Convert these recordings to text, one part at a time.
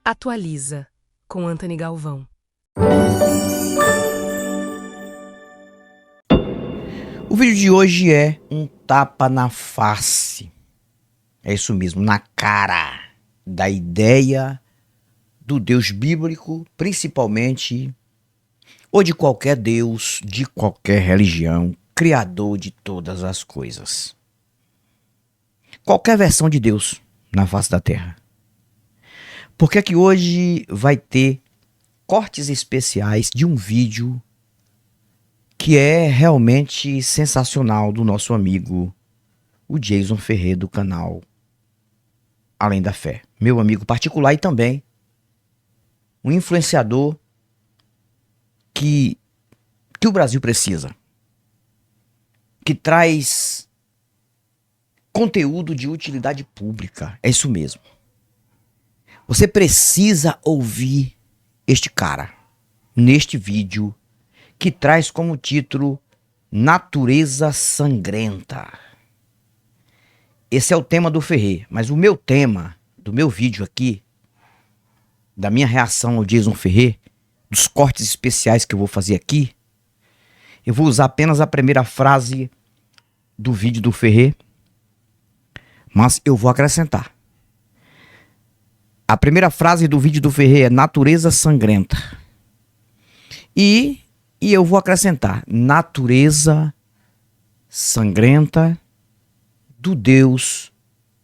Atualiza, com Antony Galvão. O vídeo de hoje é um tapa na face. É isso mesmo, na cara da ideia do Deus bíblico, principalmente, ou de qualquer Deus, de qualquer religião, criador de todas as coisas. Qualquer versão de Deus na face da terra. Porque aqui hoje vai ter cortes especiais de um vídeo que é realmente sensacional do nosso amigo, o Jason Ferrer, do canal Além da Fé. Meu amigo particular e também um influenciador que o Brasil precisa. Que traz conteúdo de utilidade pública. É isso mesmo. Você precisa ouvir este cara neste vídeo que traz como título Natureza Sangrenta. Esse é o tema do Ferrer, mas o meu tema do meu vídeo aqui, da minha reação ao Jason Ferrer, dos cortes especiais que eu vou fazer aqui, eu vou usar apenas a primeira frase do vídeo do Ferrer, mas eu vou acrescentar. A primeira frase do vídeo do Ferrer é natureza sangrenta. E eu vou acrescentar natureza sangrenta do Deus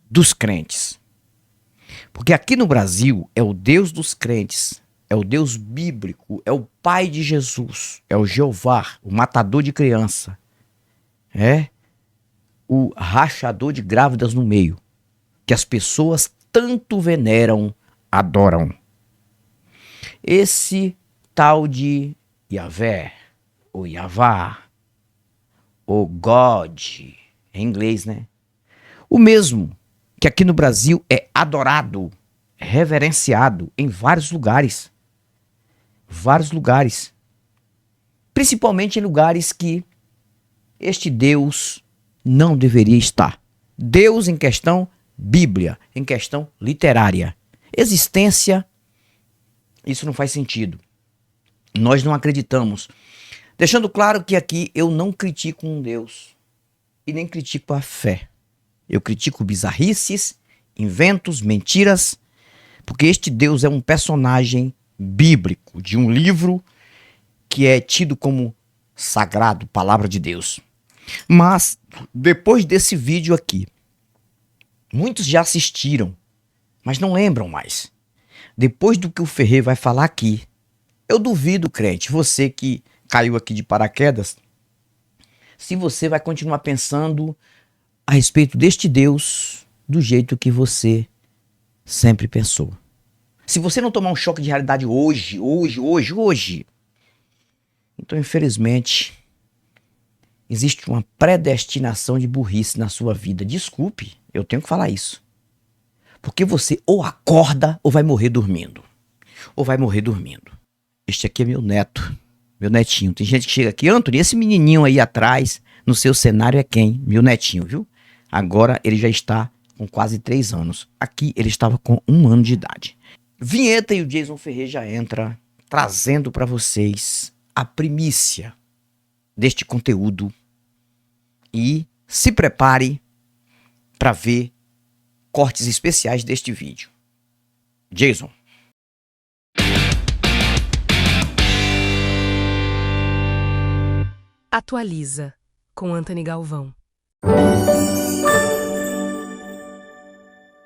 dos crentes. Porque aqui no Brasil é o Deus dos crentes, é o Deus bíblico, é o Pai de Jesus, é o Jeová, o matador de criança, é o rachador de grávidas no meio, que as pessoas tanto veneram, adoram. Esse tal de Yahvé, ou Yavá, ou God, em inglês, né? O mesmo que aqui no Brasil é adorado, reverenciado em vários lugares. Vários lugares. Principalmente em lugares que este Deus não deveria estar. Deus em questão Bíblia, em questão literária. Existência, isso não faz sentido. Nós não acreditamos. Deixando claro que aqui eu não critico um Deus e nem critico a fé. Eu critico bizarrices, inventos, mentiras, porque este Deus é um personagem bíblico de um livro que é tido como sagrado, palavra de Deus. Mas depois desse vídeo aqui, muitos já assistiram, mas não lembram mais. Depois do que o Ferrer vai falar aqui, eu duvido, crente, você que caiu aqui de paraquedas, se você vai continuar pensando a respeito deste Deus do jeito que você sempre pensou. Se você não tomar um choque de realidade hoje, então infelizmente existe uma predestinação de burrice na sua vida. Desculpe, eu tenho que falar isso. Porque você ou acorda ou vai morrer dormindo. Ou vai morrer dormindo. Este aqui é meu neto, meu netinho. Tem gente que chega aqui, Antony, esse menininho aí atrás, no seu cenário é quem? Meu netinho, viu? Agora ele já está com quase 3 anos. Aqui ele estava com 1 ano de idade. Vinheta e o Jason Ferrer já entra trazendo para vocês a primícia deste conteúdo. E se prepare para ver cortes especiais deste vídeo. Jason. Atualiza, com Antony Galvão.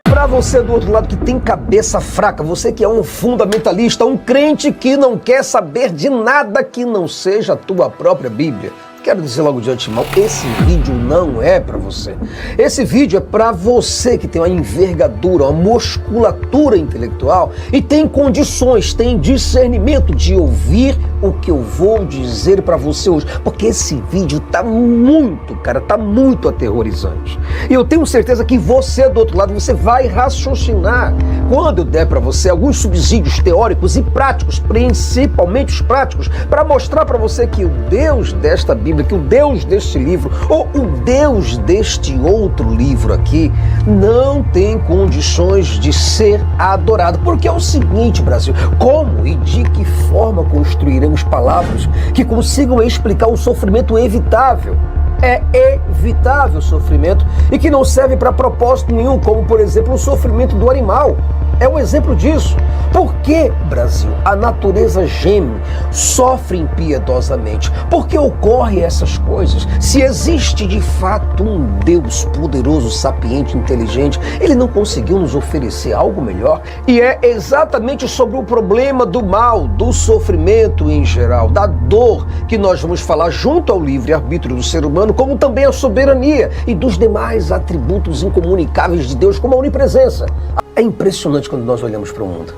Para você do outro lado que tem cabeça fraca, você que é um fundamentalista, um crente que não quer saber de nada que não seja a tua própria Bíblia, quero dizer logo de antemão, esse vídeo não é para você. Esse vídeo é para você que tem uma envergadura, uma musculatura intelectual e tem condições, tem discernimento de ouvir o que eu vou dizer para você hoje, porque esse vídeo tá muito, cara, tá muito aterrorizante. E eu tenho certeza que você do outro lado, você vai raciocinar quando eu der para você alguns subsídios teóricos e práticos, principalmente os práticos, para mostrar para você que o Deus desta Bíblia, que o Deus deste livro, ou o Deus deste outro livro aqui, não tem condições de ser adorado. Porque é o seguinte, Brasil, como e de que forma construiremos palavras que consigam explicar um sofrimento evitável? É evitável o sofrimento e que não serve para propósito nenhum, como por exemplo o sofrimento do animal. É um exemplo disso. Por que, Brasil, a natureza geme, sofre impiedosamente? Por que ocorrem essas coisas? Se existe de fato um Deus poderoso, sapiente, inteligente, ele não conseguiu nos oferecer algo melhor? E é exatamente sobre o problema do mal, do sofrimento em geral, da dor, que nós vamos falar junto ao livre-arbítrio do ser humano, como também a soberania e dos demais atributos incomunicáveis de Deus, como a onipresença. É impressionante quando nós olhamos para o mundo.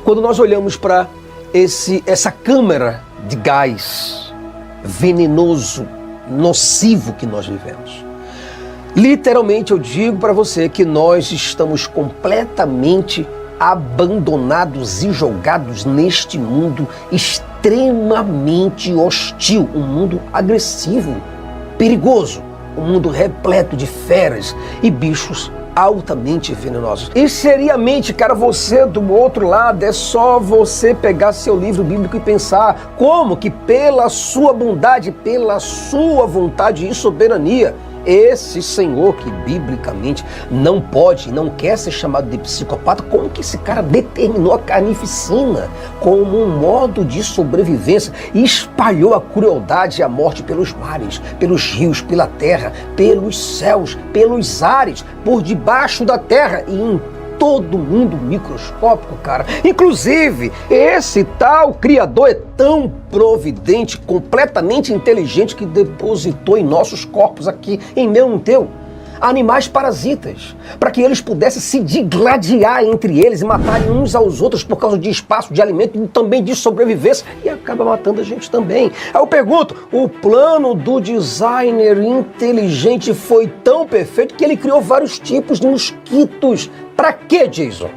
Quando nós olhamos para essa câmara de gás venenoso, nocivo que nós vivemos. Literalmente eu digo para você que nós estamos completamente abandonados e jogados neste mundo extremamente hostil, um mundo agressivo, perigoso, um mundo repleto de feras e bichos altamente venenosos. E seriamente, cara, você do outro lado, é só você pegar seu livro bíblico e pensar como que pela sua bondade, pela sua vontade e soberania, esse Senhor que biblicamente não pode, não quer ser chamado de psicopata, como que esse cara determinou a carnificina como um modo de sobrevivência e espalhou a crueldade e a morte pelos mares, pelos rios, pela terra, pelos céus, pelos ares, por debaixo da terra e em todo mundo microscópico, cara. Inclusive, esse tal Criador é tão providente, completamente inteligente, que depositou em nossos corpos aqui, em meu e no teu, animais parasitas, para que eles pudessem se digladiar entre eles e matarem uns aos outros por causa de espaço, de alimento e também de sobrevivência, e acaba matando a gente também. Aí eu pergunto, o plano do designer inteligente foi tão perfeito que ele criou vários tipos de mosquitos. Para quê, Jason?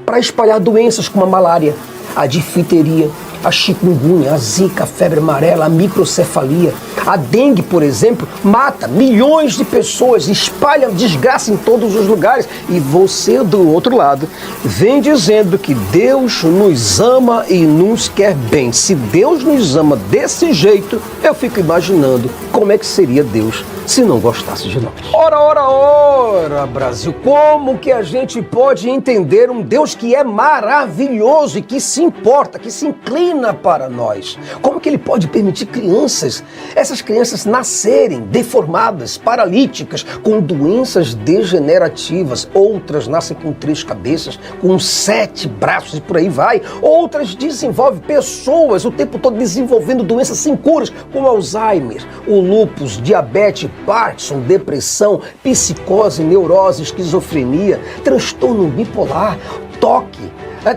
Para espalhar doenças como a malária, a difteria, a chikungunya, a zika, a febre amarela, a microcefalia. A dengue, por exemplo, mata milhões de pessoas, espalha desgraça em todos os lugares. E você, do outro lado, vem dizendo que Deus nos ama e nos quer bem. Se Deus nos ama desse jeito, eu fico imaginando como é que seria Deus se não gostasse de nós. Ora, Brasil, como que a gente pode entender um Deus que é maravilhoso e que se importa, que se inclina para nós? Como que ele pode permitir crianças, essas crianças nascerem deformadas, paralíticas, com doenças degenerativas? Outras nascem com 3 cabeças, com 7 braços e por aí vai. Outras desenvolvem pessoas o tempo todo desenvolvendo doenças sem curas, como Alzheimer, o lúpus, diabetes, Parkinson, depressão, psicose, neurose, esquizofrenia, transtorno bipolar, toque,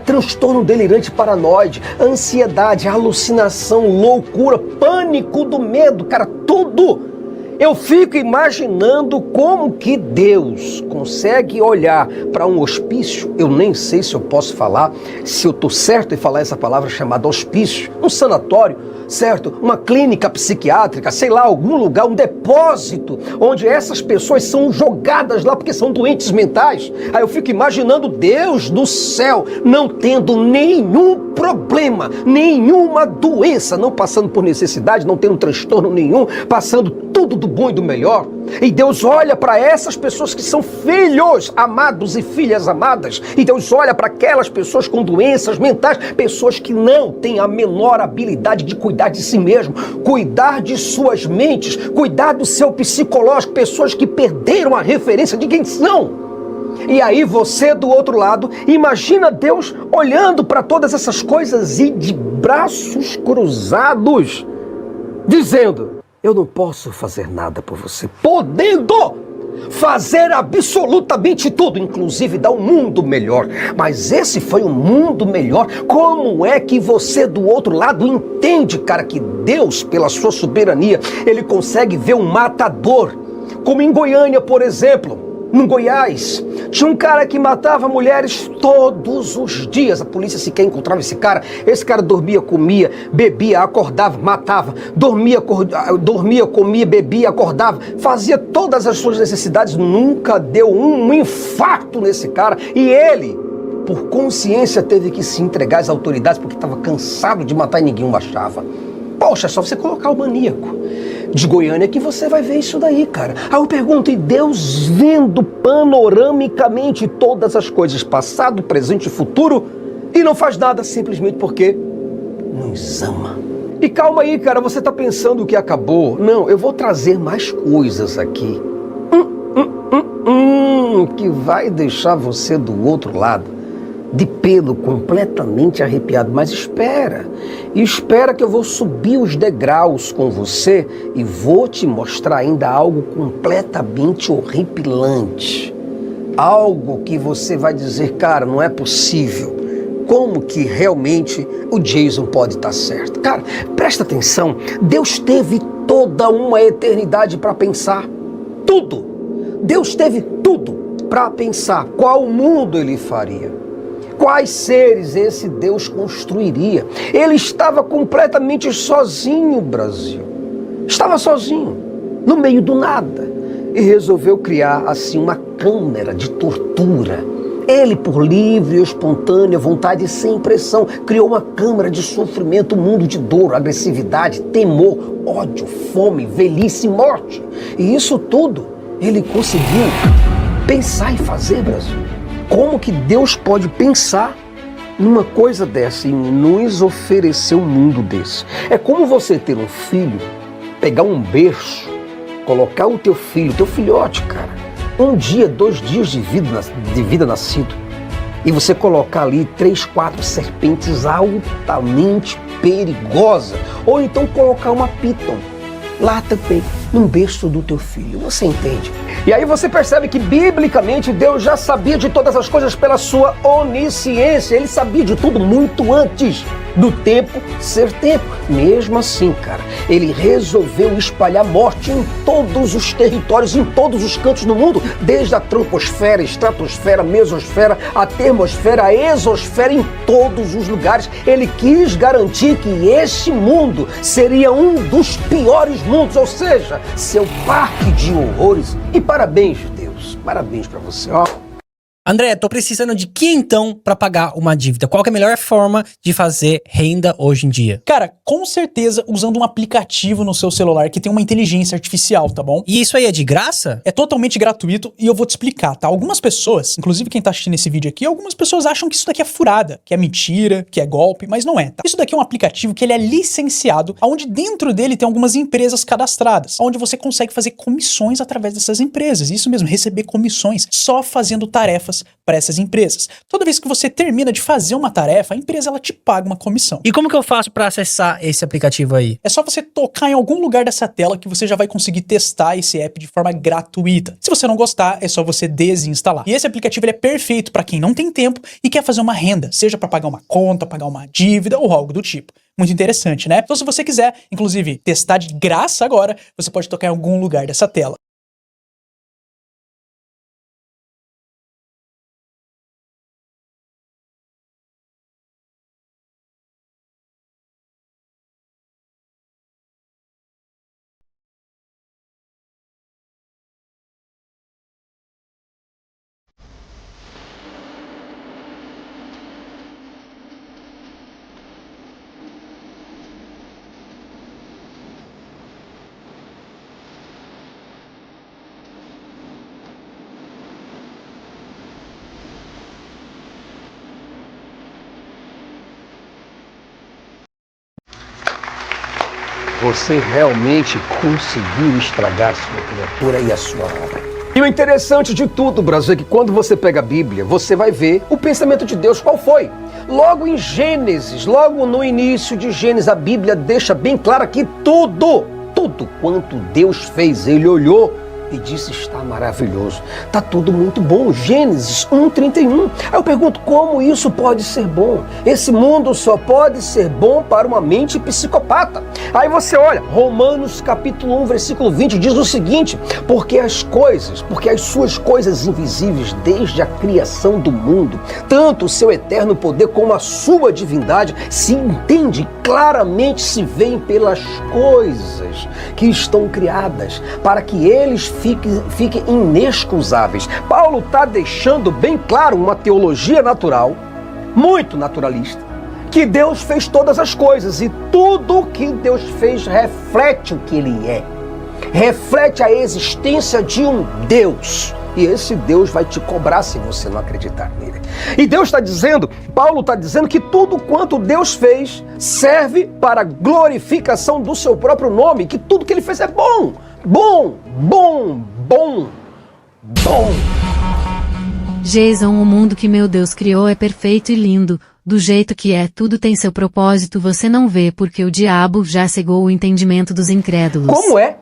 transtorno delirante paranoide, ansiedade, alucinação, loucura, pânico do medo, cara, tudo. Eu fico imaginando como que Deus consegue olhar para um hospício, eu nem sei se eu posso falar, se eu estou certo em falar essa palavra chamada hospício, um sanatório, certo? Uma clínica psiquiátrica, sei lá, algum lugar, um depósito, onde essas pessoas são jogadas lá porque são doentes mentais. Aí eu fico imaginando Deus do céu não tendo nenhum problema, nenhuma doença, não passando por necessidade, não tendo transtorno nenhum, passando tudo do bom e do melhor. E Deus olha para essas pessoas que são filhos amados e filhas amadas. E Deus olha para aquelas pessoas com doenças mentais, pessoas que não têm a menor habilidade de cuidar de si mesmo, cuidar de suas mentes, cuidar do seu psicológico, pessoas que perderam a referência de quem são. E aí você do outro lado, imagina Deus olhando para todas essas coisas e de braços cruzados, dizendo: eu não posso fazer nada por você, podendo fazer absolutamente tudo, inclusive dar um mundo melhor. Mas esse foi um mundo melhor. Como é que você do outro lado entende, cara, que Deus, pela sua soberania, ele consegue ver um matador? Como em Goiânia, por exemplo. No Goiás, tinha um cara que matava mulheres todos os dias. A polícia sequer encontrava esse cara. Esse cara dormia, comia, bebia, acordava, matava. Dormia, comia, bebia, acordava. Fazia todas as suas necessidades. Nunca deu um infarto nesse cara. E ele, por consciência, teve que se entregar às autoridades porque estava cansado de matar e ninguém o achava. Poxa, é só você colocar o maníaco de Goiânia que você vai ver isso daí, cara. Aí eu pergunto, e Deus vendo panoramicamente todas as coisas, passado, presente e futuro, e não faz nada simplesmente porque nos ama. E calma aí, cara, você tá pensando que acabou? Não, eu vou trazer mais coisas aqui. Que vai deixar você do outro lado de pelo completamente arrepiado. Mas espera que eu vou subir os degraus com você e vou te mostrar ainda algo completamente horripilante. Algo que você vai dizer, cara, não é possível. Como que realmente o Jason pode estar certo? Cara, presta atenção, Deus teve toda uma eternidade para pensar. Tudo. Deus teve tudo para pensar qual mundo ele faria. Quais seres esse Deus construiria? Ele estava completamente sozinho, Brasil. Estava sozinho, no meio do nada. E resolveu criar, assim, uma câmara de tortura. Ele, por livre e espontânea vontade, sem pressão, criou uma câmara de sofrimento, um mundo de dor, agressividade, temor, ódio, fome, velhice e morte. E isso tudo ele conseguiu pensar e fazer, Brasil. Como que Deus pode pensar numa coisa dessa e nos oferecer um mundo desse? É como você ter um filho, pegar um berço, colocar o teu filho, teu filhote, cara, 1 dia, 2 dias de vida nascido, e você colocar ali 3, 4 serpentes altamente perigosas, ou então colocar uma piton lá também, num berço do teu filho. Você entende? E aí você percebe que, biblicamente, Deus já sabia de todas as coisas pela sua onisciência. Ele sabia de tudo muito antes do tempo ser tempo. Mesmo assim, cara, ele resolveu espalhar morte em todos os territórios, em todos os cantos do mundo, desde a troposfera, estratosfera, mesosfera, a termosfera, a exosfera, em todos os lugares. Ele quis garantir que este mundo seria um dos piores mundos, ou seja, seu parque de horrores. E parabéns, Deus, parabéns pra você, ó. André, tô precisando de que então pra pagar uma dívida? Qual que é a melhor forma de fazer renda hoje em dia? Cara, com certeza usando um aplicativo no seu celular que tem uma inteligência artificial, tá bom? E isso aí é de graça? É totalmente gratuito e eu vou te explicar, tá? Algumas pessoas, inclusive quem tá assistindo esse vídeo aqui, algumas pessoas acham que isso daqui é furada, que é mentira, que é golpe, mas não é, tá? Isso daqui é um aplicativo que ele é licenciado, onde dentro dele tem algumas empresas cadastradas, onde você consegue fazer comissões através dessas empresas. Isso mesmo, receber comissões só fazendo tarefas para essas empresas. Toda vez que você termina de fazer uma tarefa, a empresa ela te paga uma comissão. E como que eu faço para acessar esse aplicativo aí? É só você tocar em algum lugar dessa tela que você já vai conseguir testar esse app de forma gratuita. Se você não gostar, é só você desinstalar. E esse aplicativo ele é perfeito para quem não tem tempo e quer fazer uma renda, seja para pagar uma conta, pagar uma dívida ou algo do tipo. Muito interessante, né? Então se você quiser, inclusive, testar de graça agora, você pode tocar em algum lugar dessa tela. Você realmente conseguiu estragar sua criatura e a sua obra. E o interessante de tudo, Brasil, é que quando você pega a Bíblia, você vai ver o pensamento de Deus. Qual foi? Logo em Gênesis, logo no início de Gênesis, a Bíblia deixa bem claro que tudo quanto Deus fez, ele olhou e disse: está maravilhoso, está tudo muito bom. Gênesis 1:31. Aí eu pergunto, como isso pode ser bom? Esse mundo só pode ser bom para uma mente psicopata. Aí você olha, Romanos capítulo 1, versículo 20, diz o seguinte: porque as suas coisas invisíveis desde a criação do mundo, tanto o seu eterno poder como a sua divindade, se entende claramente, se veem pelas coisas que estão criadas, para que eles fiquem inexcusáveis. Paulo está deixando bem claro uma teologia natural, muito naturalista, que Deus fez todas as coisas e tudo que Deus fez reflete o que Ele é. Reflete a existência de um Deus. E esse Deus vai te cobrar se você não acreditar nele. E Deus está dizendo, Paulo está dizendo que tudo quanto Deus fez serve para a glorificação do seu próprio nome, que tudo que Ele fez é bom, bom, bom, bom, bom. Jason, o mundo que meu Deus criou é perfeito e lindo. Do jeito que é, tudo tem seu propósito, você não vê porque o diabo já cegou o entendimento dos incrédulos. Como é?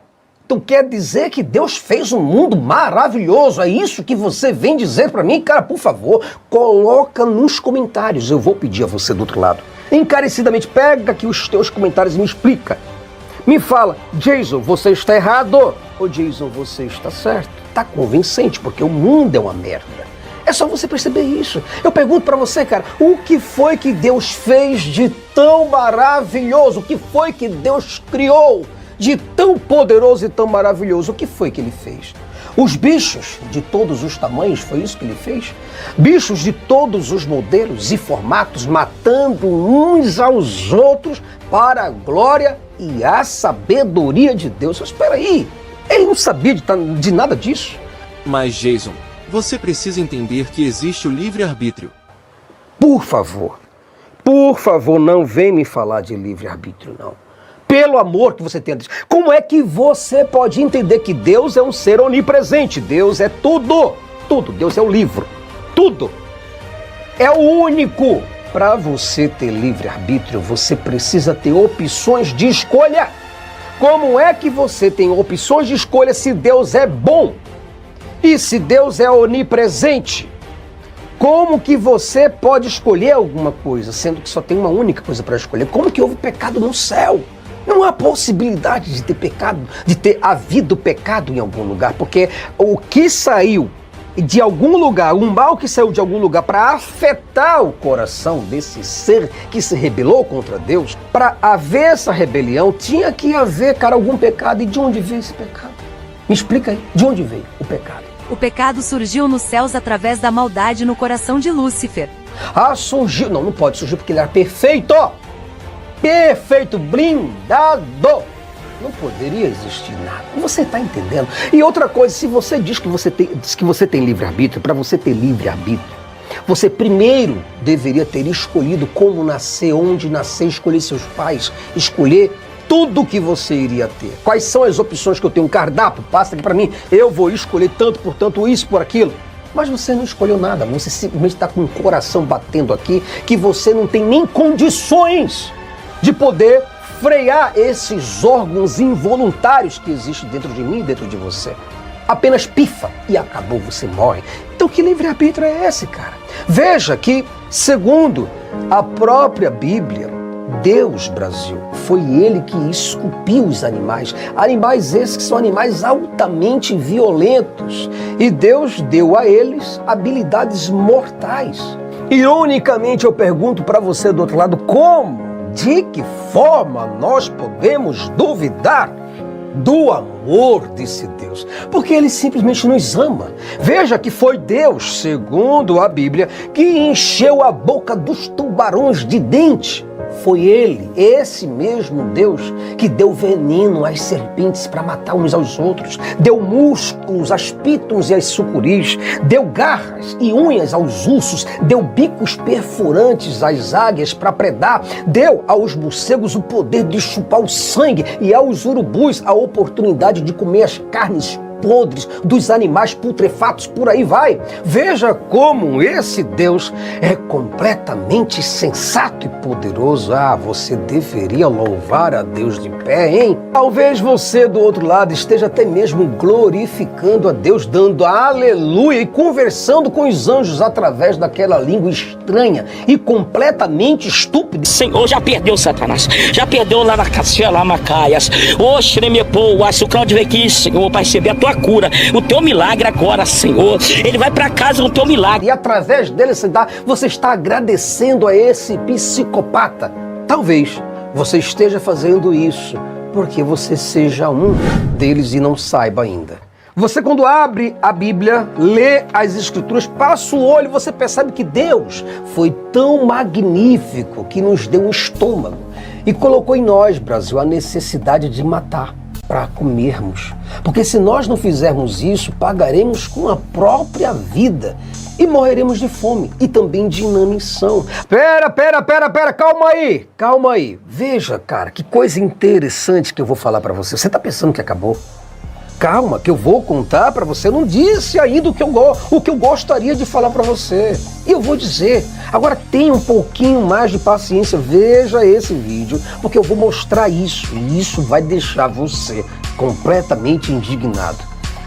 Tu quer dizer que Deus fez um mundo maravilhoso? É isso que você vem dizer para mim? Cara, por favor, coloca nos comentários. Eu vou pedir a você do outro lado. Encarecidamente, pega aqui os teus comentários e me explica. Me fala, Jason, você está errado. Ou Jason, você está certo. Tá convincente, porque o mundo é uma merda. É só você perceber isso. Eu pergunto para você, cara, o que foi que Deus fez de tão maravilhoso? O que foi que Deus criou de tão poderoso e tão maravilhoso? O que foi que Ele fez? Os bichos de todos os tamanhos, foi isso que Ele fez? Bichos de todos os modelos e formatos, matando uns aos outros para a glória e a sabedoria de Deus. Mas espera aí, Ele não sabia de nada disso? Mas, Jason, você precisa entender que existe o livre-arbítrio. Por favor, não vem me falar de livre-arbítrio, não. Pelo amor que você tem. Como é que você pode entender que Deus é um ser onipresente? Deus é tudo. Tudo. Deus é o livro. Tudo. É o único. Para você ter livre-arbítrio, você precisa ter opções de escolha. Como é que você tem opções de escolha se Deus é bom? E se Deus é onipresente? Como que você pode escolher alguma coisa, sendo que só tem uma única coisa para escolher? Como que houve pecado no céu? Não há possibilidade de ter pecado, de ter havido pecado em algum lugar, porque o que saiu de algum lugar, o mal que saiu de algum lugar para afetar o coração desse ser que se rebelou contra Deus, para haver essa rebelião, tinha que haver, cara, algum pecado. E de onde veio esse pecado? Me explica aí, de onde veio o pecado? O pecado surgiu nos céus através da maldade no coração de Lúcifer. Ah, surgiu. Não pode surgir porque ele era perfeito. Perfeito, blindado. Não poderia existir nada. Você está entendendo? E outra coisa, se você diz que você tem livre-arbítrio, para você ter livre-arbítrio, você primeiro deveria ter escolhido como nascer, onde nascer, escolher seus pais, escolher tudo que você iria ter. Quais são as opções que eu tenho? Um cardápio, passa aqui para mim, eu vou escolher tanto, portanto, isso, por aquilo. Mas você não escolheu nada, você simplesmente está com o coração batendo aqui, que você não tem nem condições de poder frear esses órgãos involuntários que existem dentro de mim e dentro de você. Apenas pifa e acabou, você morre. Então que livre-arbítrio é esse, cara? Veja que, segundo a própria Bíblia, Deus, Brasil, foi Ele que esculpiu os animais. Animais esses que são animais altamente violentos. E Deus deu a eles habilidades mortais. Ironicamente, eu pergunto para você do outro lado, como? De que forma nós podemos duvidar do amor desse Deus? Porque Ele simplesmente nos ama. Veja que foi Deus, segundo a Bíblia, que encheu a boca dos tubarões de dente. Foi Ele, esse mesmo Deus, que deu veneno às serpentes para matar uns aos outros, deu músculos às pítuns e às sucuris, deu garras e unhas aos ursos, deu bicos perfurantes às águias para predar, deu aos morcegos o poder de chupar o sangue e aos urubus a oportunidade de comer as carnes podres, dos animais putrefatos, por aí vai. Veja como esse Deus é completamente sensato e poderoso. Ah, você deveria louvar a Deus de pé, hein? Talvez você do outro lado esteja até mesmo glorificando a Deus, dando aleluia e conversando com os anjos através daquela língua estranha e completamente estúpida. Senhor, já perdeu Satanás, já perdeu lá na Cassiela Macaias, oxe, o Claudio veio aqui, Senhor, para receber a tua cura, o teu milagre agora, Senhor, ele vai para casa com o teu milagre. E através dele você está agradecendo a esse psicopata. Talvez você esteja fazendo isso porque você seja um deles e não saiba ainda. Você, quando abre a Bíblia, lê as Escrituras, passa o olho, você percebe que Deus foi tão magnífico que nos deu um estômago e colocou em nós, Brasil, a necessidade de matar para comermos. Porque se nós não fizermos isso, pagaremos com a própria vida e morreremos de fome e também de inanição. Pera, calma aí. Veja, cara, que coisa interessante que eu vou falar para você. Você tá pensando que acabou? Calma, que eu vou contar para você. Eu não disse ainda o que eu gostaria de falar para você. E eu vou dizer. Agora tenha um pouquinho mais de paciência. Veja esse vídeo, porque eu vou mostrar isso. E isso vai deixar você completamente indignado.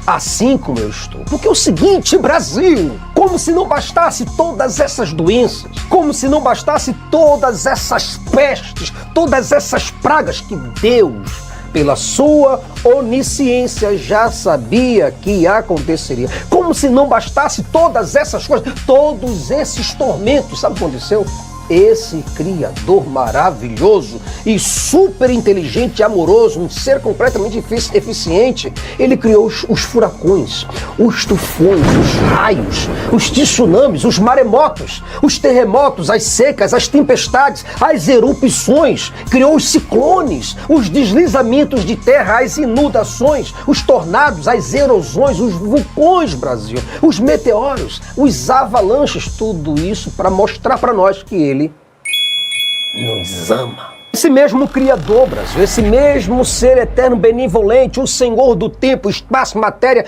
Assim como eu estou. Porque é o seguinte, Brasil, como se não bastasse todas essas doenças, como se não bastasse todas essas pestes, todas essas pragas que Deus, pela sua onisciência, já sabia que aconteceria. Como se não bastasse todas essas coisas, todos esses tormentos. Sabe o que aconteceu? Esse Criador maravilhoso e super inteligente e amoroso, um ser completamente eficiente, ele criou os furacões, os tufões, os raios, os tsunamis, os maremotos, os terremotos, as secas, as tempestades, as erupções, criou os ciclones, os deslizamentos de terra, as inundações, os tornados, as erosões, os vulcões, Brasil, os meteoros, os avalanches, tudo isso para mostrar para nós que ele nos ama. Esse mesmo Criador, Brasil, esse mesmo ser eterno, benevolente, o Senhor do tempo, espaço, matéria,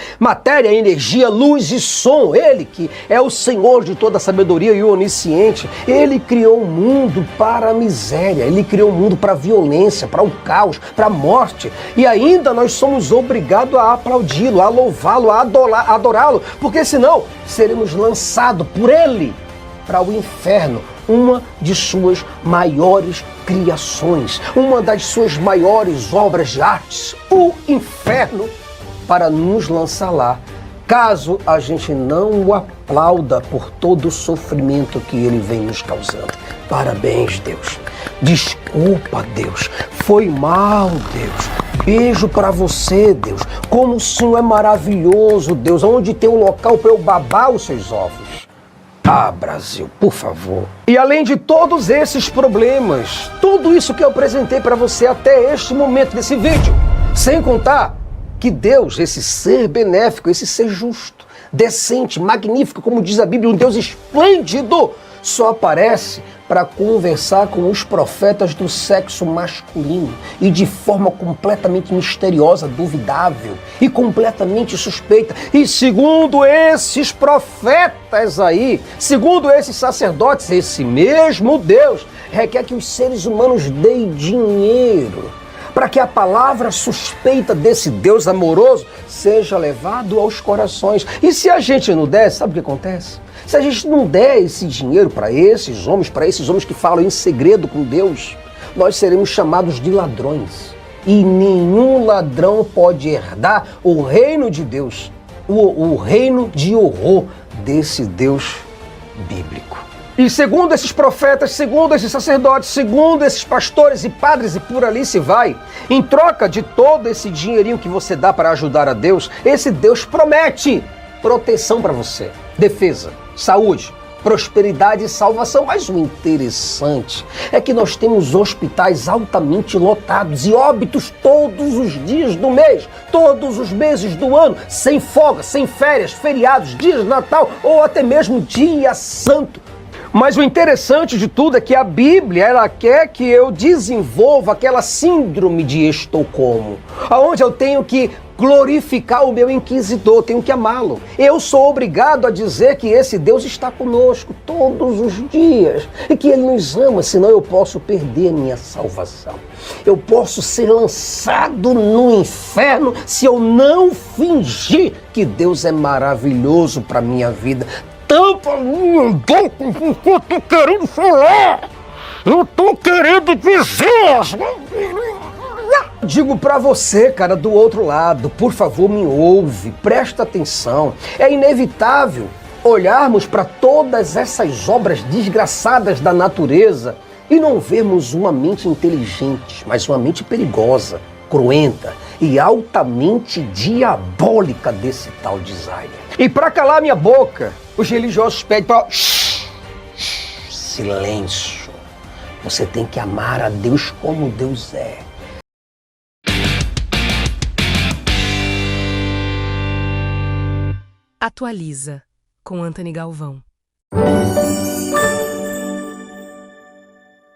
energia, luz e som, ele que é o Senhor de toda a sabedoria e onisciente, ele criou o mundo para a miséria, ele criou o mundo para a violência, para o caos, para a morte, e ainda nós somos obrigados a aplaudi-lo, a louvá-lo, a adorá-lo, porque senão seremos lançados por ele para o inferno, uma de suas maiores criações, uma das suas maiores obras de artes, o inferno, para nos lançar lá, caso a gente não o aplauda por todo o sofrimento que ele vem nos causando. Parabéns, Deus. Desculpa, Deus. Foi mal, Deus. Beijo para você, Deus. Como o Senhor é maravilhoso, Deus. Onde tem um local para eu babar os seus ovos? Ah, Brasil, por favor. E além de todos esses problemas, tudo isso que eu apresentei para você até este momento desse vídeo, sem contar que Deus, esse ser benéfico, esse ser justo, decente, magnífico, como diz a Bíblia, um Deus esplêndido, só aparece para conversar com os profetas do sexo masculino e de forma completamente misteriosa, duvidável e completamente suspeita. E segundo esses profetas aí, segundo esses sacerdotes, esse mesmo Deus requer que os seres humanos deem dinheiro para que a palavra suspeita desse Deus amoroso seja levado aos corações. E se a gente não der, sabe o que acontece? Se a gente não der esse dinheiro para esses homens que falam em segredo com Deus, nós seremos chamados de ladrões. E nenhum ladrão pode herdar o reino de Deus, o reino de horror desse Deus bíblico. E segundo esses profetas, segundo esses sacerdotes, segundo esses pastores e padres e por ali se vai, em troca de todo esse dinheirinho que você dá para ajudar a Deus, esse Deus promete proteção para você, defesa, saúde, prosperidade e salvação. Mas o interessante é que nós temos hospitais altamente lotados e óbitos todos os dias do mês, todos os meses do ano, sem folga, sem férias, feriados, dias de Natal ou até mesmo dia santo. Mas o interessante de tudo é que a Bíblia, ela quer que eu desenvolva aquela síndrome de Estocolmo, aonde eu tenho que glorificar o meu inquisidor, tenho que amá-lo. Eu sou obrigado a dizer que esse Deus está conosco todos os dias e que Ele nos ama, senão eu posso perder minha salvação. Eu posso ser lançado no inferno se eu não fingir que Deus é maravilhoso para minha vida. Tampa a minha boca com o que eu tô querendo falar. Eu tô querendo dizer. Digo pra você, cara, do outro lado, por favor, me ouve, presta atenção. É inevitável olharmos para todas essas obras desgraçadas da natureza e não vermos uma mente inteligente, mas uma mente perigosa, cruenta e altamente diabólica desse tal designer. E para calar minha boca, os religiosos pedem para silêncio. Você tem que amar a Deus como Deus é. Atualiza, com Antony Galvão.